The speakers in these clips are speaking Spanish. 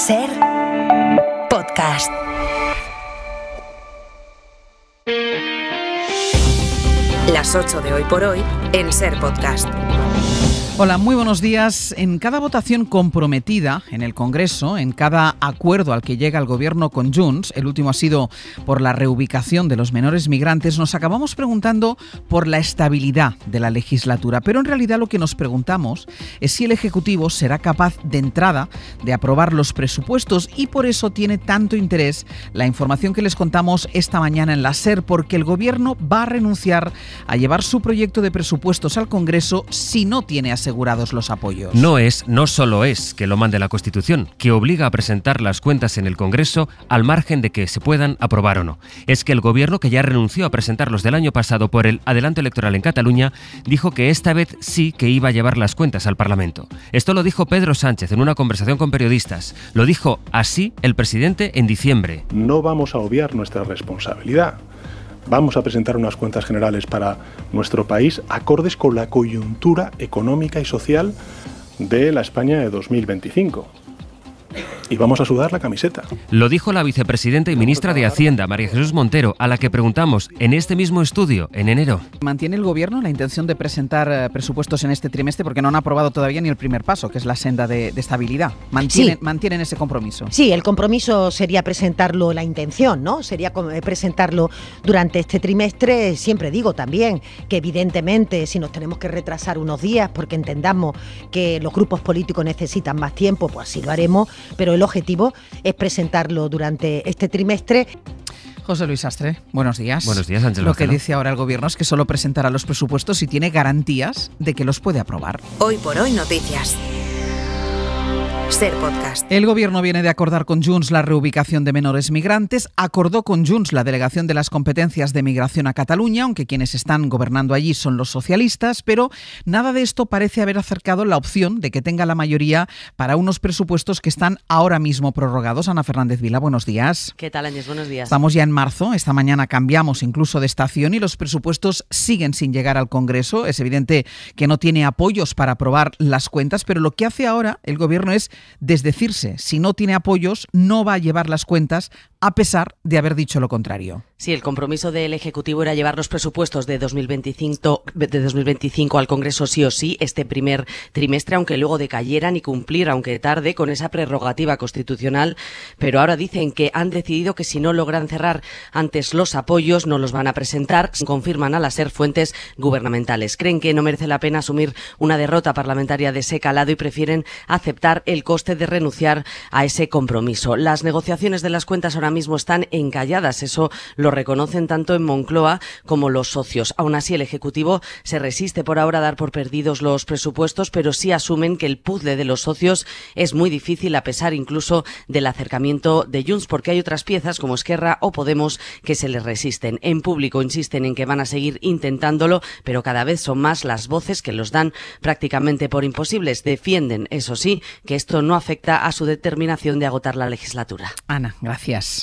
Ser Podcast. Las 8 de Hoy por Hoy en Ser Podcast. Hola, muy buenos días. En cada votación comprometida en el Congreso, en cada acuerdo al que llega el Gobierno con Junts, el último ha sido por la reubicación de los menores migrantes, nos acabamos preguntando por la estabilidad de la legislatura. Pero en realidad lo que nos preguntamos es si el Ejecutivo será capaz de entrada de aprobar los presupuestos, y por eso tiene tanto interés la información que les contamos esta mañana en la SER, porque el Gobierno va a renunciar a llevar su proyecto de presupuestos al Congreso si no tiene asegurados los apoyos. No solo es que lo mande la Constitución, que obliga a presentar las cuentas en el Congreso al margen de que se puedan aprobar o no. Es que el Gobierno, que ya renunció a presentarlos del año pasado por el adelanto electoral en Cataluña, dijo que esta vez sí que iba a llevar las cuentas al Parlamento. Esto lo dijo Pedro Sánchez en una conversación con periodistas. Lo dijo así el presidente en diciembre. No vamos a obviar nuestra responsabilidad. Vamos a presentar unas cuentas generales para nuestro país acordes con la coyuntura económica y social de la España de 2025. Y vamos a sudar la camiseta. Lo dijo la vicepresidenta y ministra de Hacienda, María Jesús Montero, a la que preguntamos en este mismo estudio, en enero. ¿Mantiene el Gobierno la intención de presentar presupuestos en este trimestre? Porque no han aprobado todavía ni el primer paso, que es la senda de estabilidad. ¿Mantienen ese compromiso? Sí, el compromiso sería presentarlo, la intención, ¿no? Sería presentarlo durante este trimestre. Siempre digo también que evidentemente si nos tenemos que retrasar unos días porque entendamos que los grupos políticos necesitan más tiempo, pues así lo haremos, pero el objetivo es presentarlo durante este trimestre. José Luis Sastre, buenos días. Buenos días, Ángel. Lo que dice ahora el Gobierno es que solo presentará los presupuestos si tiene garantías de que los puede aprobar. Hoy por Hoy Noticias. Ser Podcast. El Gobierno viene de acordar con Junts la reubicación de menores migrantes, acordó con Junts la delegación de las competencias de migración a Cataluña, aunque quienes están gobernando allí son los socialistas, pero nada de esto parece haber acercado la opción de que tenga la mayoría para unos presupuestos que están ahora mismo prorrogados. Ana Fernández Vila, buenos días. ¿Qué tal, Ángel? Buenos días. Estamos ya en marzo, esta mañana cambiamos incluso de estación y los presupuestos siguen sin llegar al Congreso. Es evidente que no tiene apoyos para aprobar las cuentas, pero lo que hace ahora el Gobierno es desdecirse. Si no tiene apoyos, no va a llevar las cuentas, a pesar de haber dicho lo contrario. Sí, el compromiso del Ejecutivo era llevar los presupuestos de 2025 al Congreso sí o sí este primer trimestre, aunque luego decayeran, y cumplir, aunque tarde, con esa prerrogativa constitucional. Pero ahora dicen que han decidido que si no logran cerrar antes los apoyos, no los van a presentar. Confirman a la SER fuentes gubernamentales. Creen que no merece la pena asumir una derrota parlamentaria de ese calado y prefieren aceptar el coste de renunciar a ese compromiso. Las negociaciones de las cuentas ahora mismo están encalladas, eso lo reconocen tanto en Moncloa como los socios. Aún así, el Ejecutivo se resiste por ahora a dar por perdidos los presupuestos, pero sí asumen que el puzzle de los socios es muy difícil, a pesar incluso del acercamiento de Junts, porque hay otras piezas como Esquerra o Podemos que se les resisten. En público insisten en que van a seguir intentándolo, pero cada vez son más las voces que los dan prácticamente por imposibles. Defienden, eso sí, que esto no afecta a su determinación de agotar la legislatura. Ana, gracias.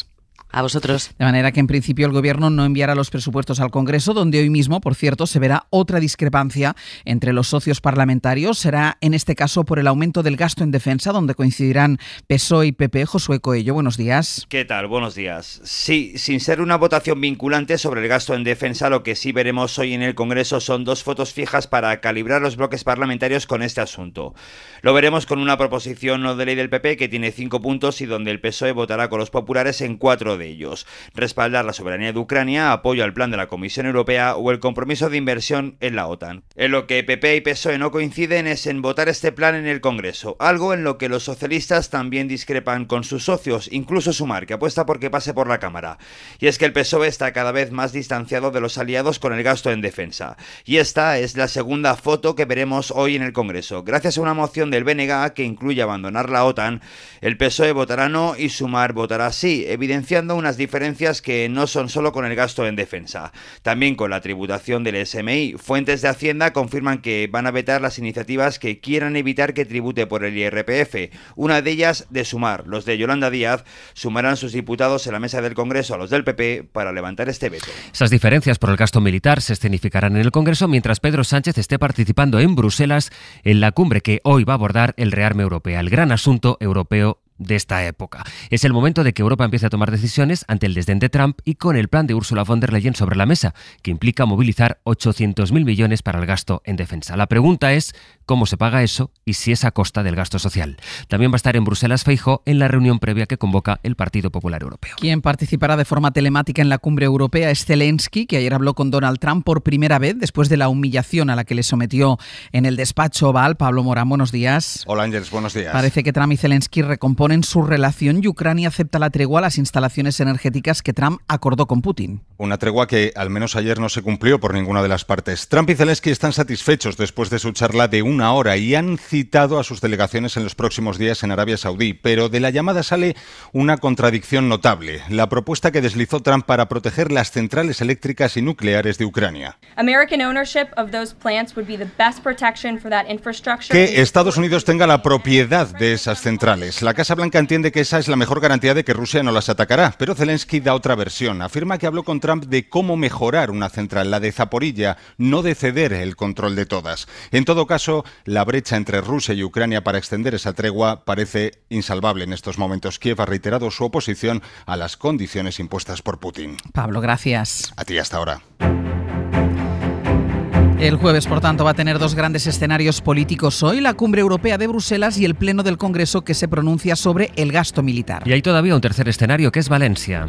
A vosotros. De manera que en principio el Gobierno no enviará los presupuestos al Congreso, donde hoy mismo, por cierto, se verá otra discrepancia entre los socios parlamentarios. Será en este caso por el aumento del gasto en defensa, donde coincidirán PSOE y PP. Josué Coello, buenos días. ¿Qué tal? Buenos días. Sí, sin ser una votación vinculante sobre el gasto en defensa, lo que sí veremos hoy en el Congreso son dos fotos fijas para calibrar los bloques parlamentarios con este asunto. Lo veremos con una proposición no de ley del PP que tiene 5 puntos y donde el PSOE votará con los populares en 4 de ellos: respaldar la soberanía de Ucrania, apoyo al plan de la Comisión Europea o el compromiso de inversión en la OTAN. En lo que PP y PSOE no coinciden es en votar este plan en el Congreso, algo en lo que los socialistas también discrepan con sus socios, incluso Sumar, que apuesta por que pase por la Cámara. Y es que el PSOE está cada vez más distanciado de los aliados con el gasto en defensa. Y esta es la segunda foto que veremos hoy en el Congreso. Gracias a una moción del BNG que incluye abandonar la OTAN, el PSOE votará no y Sumar votará sí, evidenciando unas diferencias que no son solo con el gasto en defensa, también con la tributación del SMI. Fuentes de Hacienda confirman que van a vetar las iniciativas que quieran evitar que tribute por el IRPF, una de ellas de Sumar. Los de Yolanda Díaz sumarán sus diputados en la mesa del Congreso a los del PP para levantar este veto. Esas diferencias por el gasto militar se escenificarán en el Congreso mientras Pedro Sánchez esté participando en Bruselas en la cumbre que hoy va a abordar el rearme europeo, el gran asunto europeo de esta época. Es el momento de que Europa empiece a tomar decisiones ante el desdén de Trump y con el plan de Ursula von der Leyen sobre la mesa, que implica movilizar 800.000 millones para el gasto en defensa. La pregunta es cómo se paga eso y si es a costa del gasto social. También va a estar en Bruselas Feijóo en la reunión previa que convoca el Partido Popular Europeo. Quien participará de forma telemática en la cumbre europea es Zelensky, que ayer habló con Donald Trump por primera vez después de la humillación a la que le sometió en el despacho Oval. Pablo Morán, buenos días. Hola Ángeles, buenos días. Parece que Trump y Zelensky recomponen su relación y Ucrania acepta la tregua a las instalaciones energéticas que Trump acordó con Putin. Una tregua que al menos ayer no se cumplió por ninguna de las partes. Trump y Zelensky están satisfechos después de su charla de 1 hora y han citado a sus delegaciones en los próximos días en Arabia Saudí, pero de la llamada sale una contradicción notable: la propuesta que deslizó Trump para proteger las centrales eléctricas y nucleares de Ucrania. Que Estados Unidos tenga la propiedad de esas centrales. La Casa Blanca entiende que esa es la mejor garantía de que Rusia no las atacará, pero Zelensky da otra versión. Afirma que habló con Trump de cómo mejorar una central, la de Zaporilla, no de ceder el control de todas. En todo caso, la brecha entre Rusia y Ucrania para extender esa tregua parece insalvable en estos momentos. Kiev ha reiterado su oposición a las condiciones impuestas por Putin. Pablo, gracias. A ti hasta ahora. El jueves, por tanto, va a tener 2 grandes escenarios políticos hoy: la cumbre europea de Bruselas y el pleno del Congreso que se pronuncia sobre el gasto militar. Y hay todavía un tercer escenario, que es Valencia,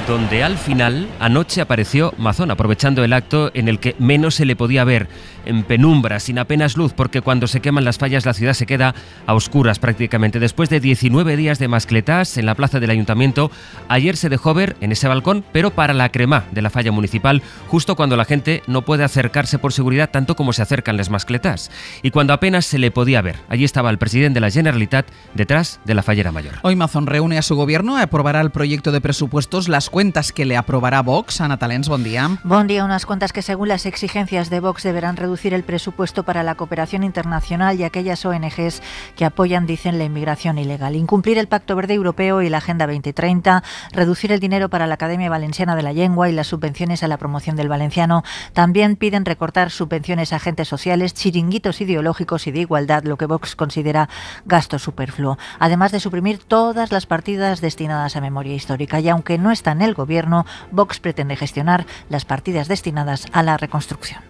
donde al final anoche apareció Mazón, aprovechando el acto en el que menos se le podía ver, en penumbra, sin apenas luz, porque cuando se queman las fallas la ciudad se queda a oscuras prácticamente. Después de 19 días de mascletás en la plaza del Ayuntamiento, ayer se dejó ver en ese balcón, pero para la cremá de la falla municipal, justo cuando la gente no puede acercarse por seguridad tanto como se acercan las mascletás. Y cuando apenas se le podía ver, allí estaba el presidente de la Generalitat detrás de la fallera mayor. Hoy Mazón reúne a su gobierno y aprobará el proyecto de presupuestos, las cuentas que le aprobará Vox. Ana Talens, buen día. Buen día. Unas cuentas que, según las exigencias de Vox, deberán reducir el presupuesto para la cooperación internacional y aquellas ONGs que apoyan, dicen, la inmigración ilegal. Incumplir el Pacto Verde Europeo y la Agenda 2030, reducir el dinero para la Academia Valenciana de la Lengua y las subvenciones a la promoción del valenciano. También piden recortar subvenciones a agentes sociales, chiringuitos ideológicos y de igualdad, lo que Vox considera gasto superfluo. Además de suprimir todas las partidas destinadas a memoria histórica. Y aunque no está en el gobierno, Vox pretende gestionar las partidas destinadas a la reconstrucción.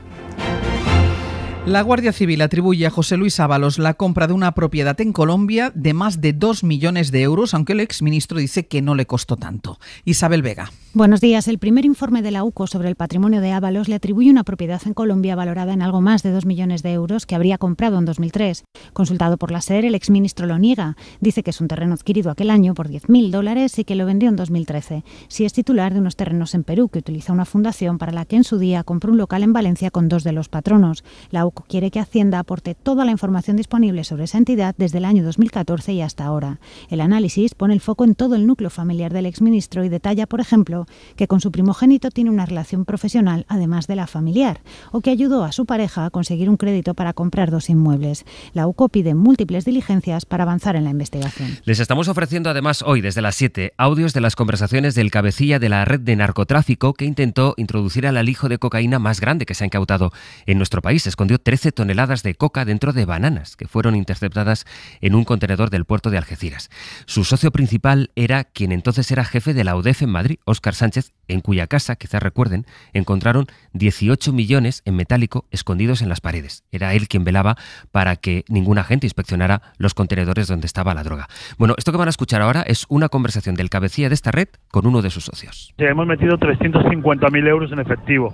La Guardia Civil atribuye a José Luis Ábalos la compra de una propiedad en Colombia de más de 2 millones de euros, aunque el exministro dice que no le costó tanto. Isabel Vega. Buenos días. El primer informe de la UCO sobre el patrimonio de Ábalos le atribuye una propiedad en Colombia valorada en algo más de 2 millones de euros que habría comprado en 2003. Consultado por la SER, el exministro lo niega. Dice que es un terreno adquirido aquel año por $10.000 y que lo vendió en 2013. Sí es titular de unos terrenos en Perú, que utiliza una fundación para la que en su día compró un local en Valencia con 2 de los patronos. La UCO quiere que Hacienda aporte toda la información disponible sobre esa entidad desde el año 2014 y hasta ahora. El análisis pone el foco en todo el núcleo familiar del exministro y detalla, por ejemplo, que con su primogénito tiene una relación profesional además de la familiar, o que ayudó a su pareja a conseguir un crédito para comprar 2 inmuebles. La UCO pide múltiples diligencias para avanzar en la investigación. Les estamos ofreciendo además hoy, desde las 7, audios de las conversaciones del cabecilla de la red de narcotráfico que intentó introducir al alijo de cocaína más grande que se ha incautado en nuestro país. Escondió 13 toneladas de coca dentro de bananas que fueron interceptadas en un contenedor del puerto de Algeciras. Su socio principal era quien entonces era jefe de la UDEF en Madrid, Óscar Sánchez, en cuya casa, quizás recuerden, encontraron 18 millones en metálico escondidos en las paredes. Era él quien velaba para que ningún agente inspeccionara los contenedores donde estaba la droga. Bueno, esto que van a escuchar ahora es una conversación del cabecilla de esta red con uno de sus socios. Hemos metido 350.000 euros en efectivo,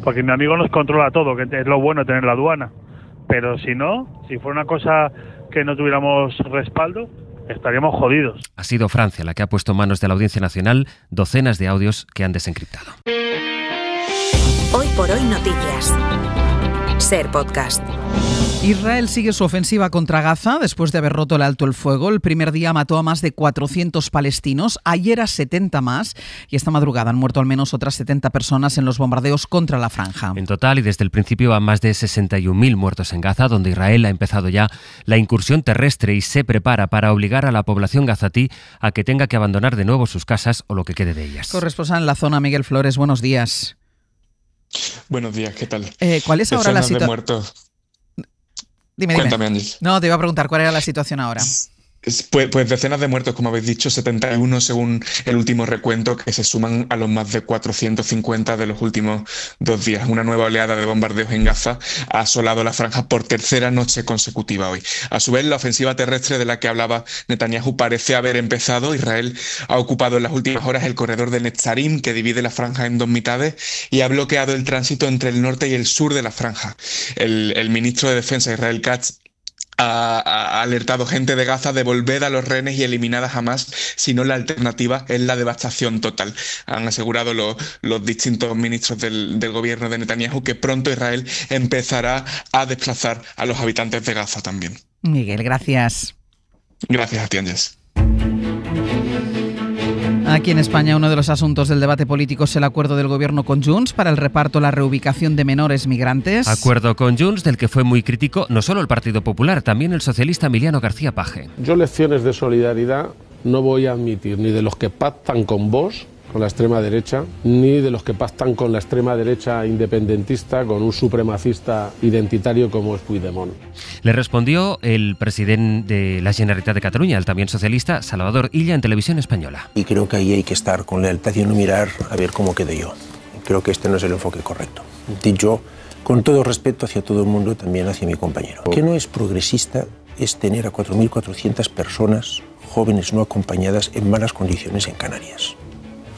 porque mi amigo nos controla todo, que es lo bueno tener la aduana. Pero si no, si fuera una cosa que no tuviéramos respaldo, estaríamos jodidos. Ha sido Francia la que ha puesto en manos de la Audiencia Nacional docenas de audios que han desencriptado. Hoy por hoy noticias. SER Podcast. Israel sigue su ofensiva contra Gaza después de haber roto el alto el fuego. El primer día mató a más de 400 palestinos, ayer a 70 más, y esta madrugada han muerto al menos otras 70 personas en los bombardeos contra la franja. En total, y desde el principio, van más de 61.000 muertos en Gaza, donde Israel ha empezado ya la incursión terrestre y se prepara para obligar a la población gazatí a que tenga que abandonar de nuevo sus casas o lo que quede de ellas. Corresponsal en la zona, Miguel Flores, buenos días. Buenos días, ¿qué tal? ¿Cuál es ahora la situación? Dime. Cuéntame, Andy. No, te iba a preguntar, ¿cuál era la situación ahora? Pues decenas de muertos, como habéis dicho, 71 según el último recuento, que se suman a los más de 450 de los últimos 2 días. Una nueva oleada de bombardeos en Gaza ha asolado la franja por tercera noche consecutiva hoy. A su vez, la ofensiva terrestre de la que hablaba Netanyahu parece haber empezado. Israel ha ocupado en las últimas horas el corredor de Netzarim, que divide la franja en 2 mitades, y ha bloqueado el tránsito entre el norte y el sur de la franja. El ministro de Defensa, Israel Katz, ha alertado gente de Gaza de volver a los rehenes y eliminar a Hamás, si no la alternativa es la devastación total. Han asegurado los distintos ministros del gobierno de Netanyahu que pronto Israel empezará a desplazar a los habitantes de Gaza también. Miguel, gracias. Gracias a ti, Ángeles. Aquí en España, uno de los asuntos del debate político es el acuerdo del gobierno con Junts para el reparto o la reubicación de menores migrantes. Acuerdo con Junts del que fue muy crítico no solo el Partido Popular, también el socialista Emiliano García Paje. Yo lecciones de solidaridad no voy a admitir ni de los que pactan con Vox, con la extrema derecha, ni de los que pactan con la extrema derecha independentista, con un supremacista identitario como es Puigdemont. Le respondió el presidente de la Generalitat de Cataluña, el también socialista Salvador Illa, en Televisión Española. Y creo que ahí hay que estar con lealtad y no mirar a ver cómo quedo yo. Creo que este no es el enfoque correcto. Dicho con todo respeto hacia todo el mundo, también hacia mi compañero. Lo que no es progresista es tener a 4.400 personas jóvenes no acompañadas en malas condiciones en Canarias.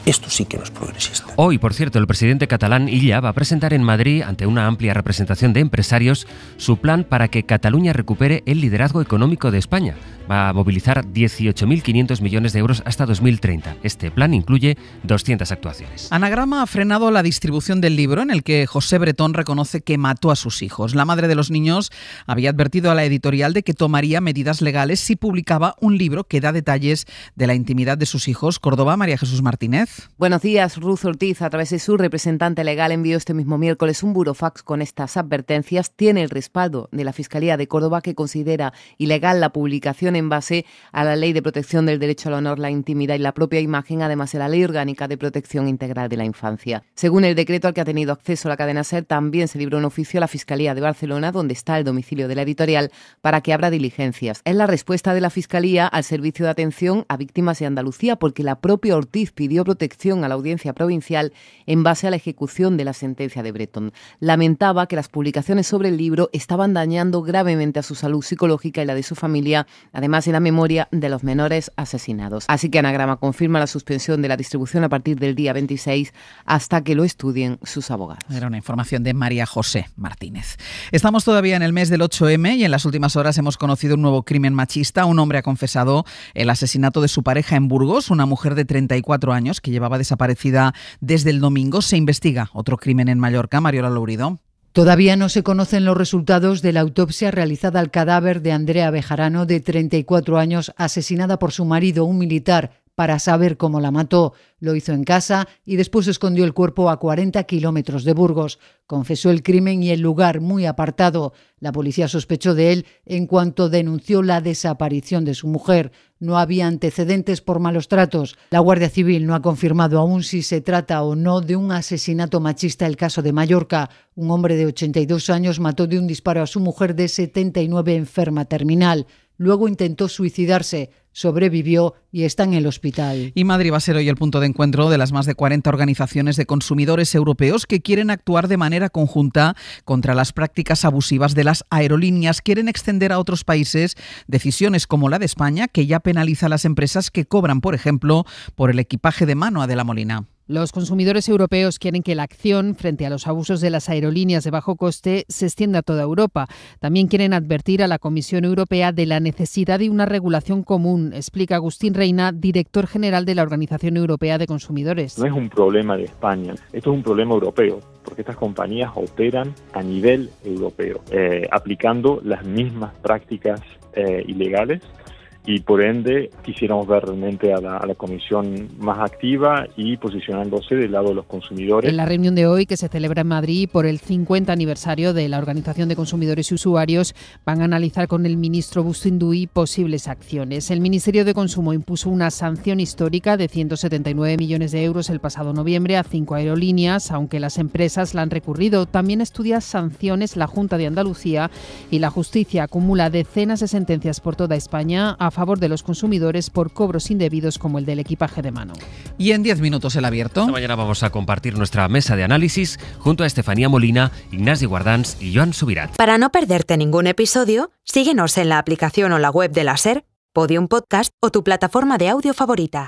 Esto sí que no es progresista. Hoy, por cierto, el presidente catalán Illa va a presentar en Madrid, ante una amplia representación de empresarios, su plan para que Cataluña recupere el liderazgo económico de España. Va a movilizar 18.500 millones de euros hasta 2030. Este plan incluye 200 actuaciones. Anagrama ha frenado la distribución del libro en el que José Bretón reconoce que mató a sus hijos. La madre de los niños había advertido a la editorial de que tomaría medidas legales si publicaba un libro que da detalles de la intimidad de sus hijos. Córdoba, María Jesús Martínez. Buenos días. Ruth Ortiz, a través de su representante legal, envió este mismo miércoles un burofax con estas advertencias. Tiene el respaldo de la Fiscalía de Córdoba, que considera ilegal la publicación en base a la Ley de Protección del Derecho al Honor, la Intimidad y la propia imagen, además de la Ley Orgánica de Protección Integral de la Infancia. Según el decreto al que ha tenido acceso la cadena SER, también se libró un oficio a la Fiscalía de Barcelona, donde está el domicilio de la editorial, para que abra diligencias. Es la respuesta de la Fiscalía al Servicio de Atención a Víctimas de Andalucía, porque la propia Ortiz pidió protección a la Audiencia Provincial en base a la ejecución de la sentencia de Bretón. Lamentaba que las publicaciones sobre el libro estaban dañando gravemente a su salud psicológica y la de su familia, además de la memoria de los menores asesinados. Así que Anagrama confirma la suspensión de la distribución a partir del día 26 hasta que lo estudien sus abogados. Era una información de María José Martínez. Estamos todavía en el mes del 8M y en las últimas horas hemos conocido un nuevo crimen machista. Un hombre ha confesado el asesinato de su pareja en Burgos, una mujer de 34 años que llevaba desaparecida desde el domingo. Se investiga otro crimen en Mallorca. Mariola Lourido. Todavía no se conocen los resultados de la autopsia realizada al cadáver de Andrea Bejarano, de 34 años, asesinada por su marido, un militar, para saber cómo la mató. Lo hizo en casa y después escondió el cuerpo a 40 kilómetros de Burgos. Confesó el crimen y el lugar, muy apartado. La policía sospechó de él en cuanto denunció la desaparición de su mujer. No había antecedentes por malos tratos. La Guardia Civil no ha confirmado aún si se trata o no de un asesinato machista. El caso de Mallorca. Un hombre de 82 años mató de un disparo a su mujer de 79 enferma terminal. Luego intentó suicidarse, sobrevivió y está en el hospital. Y Madrid va a ser hoy el punto de encuentro de las más de 40 organizaciones de consumidores europeos que quieren actuar de manera conjunta contra las prácticas abusivas de las aerolíneas. Quieren extender a otros países decisiones como la de España, que ya penaliza a las empresas que cobran, por ejemplo, por el equipaje de mano. Adela Molina. Los consumidores europeos quieren que la acción frente a los abusos de las aerolíneas de bajo coste se extienda a toda Europa. También quieren advertir a la Comisión Europea de la necesidad de una regulación común, explica Agustín Reina, director general de la Organización Europea de Consumidores. No es un problema de España, esto es un problema europeo, porque estas compañías operan a nivel europeo, aplicando las mismas prácticas ilegales. Y por ende quisiéramos ver realmente a la Comisión más activa y posicionándose del lado de los consumidores. En la reunión de hoy, que se celebra en Madrid por el 50 aniversario de la Organización de Consumidores y Usuarios, van a analizar con el ministro Bustinduy posibles acciones. El Ministerio de Consumo impuso una sanción histórica de 179 millones de euros el pasado noviembre a 5 aerolíneas, aunque las empresas la han recurrido. También estudia sanciones la Junta de Andalucía y la justicia acumula decenas de sentencias por toda España a favor de los consumidores por cobros indebidos como el del equipaje de mano. Y en 10 minutos el abierto. Esta mañana vamos a compartir nuestra mesa de análisis junto a Estefanía Molina, Ignasi Guardans y Joan Subirat. Para no perderte ningún episodio, síguenos en la aplicación o la web de la SER, Podium Podcast o tu plataforma de audio favorita.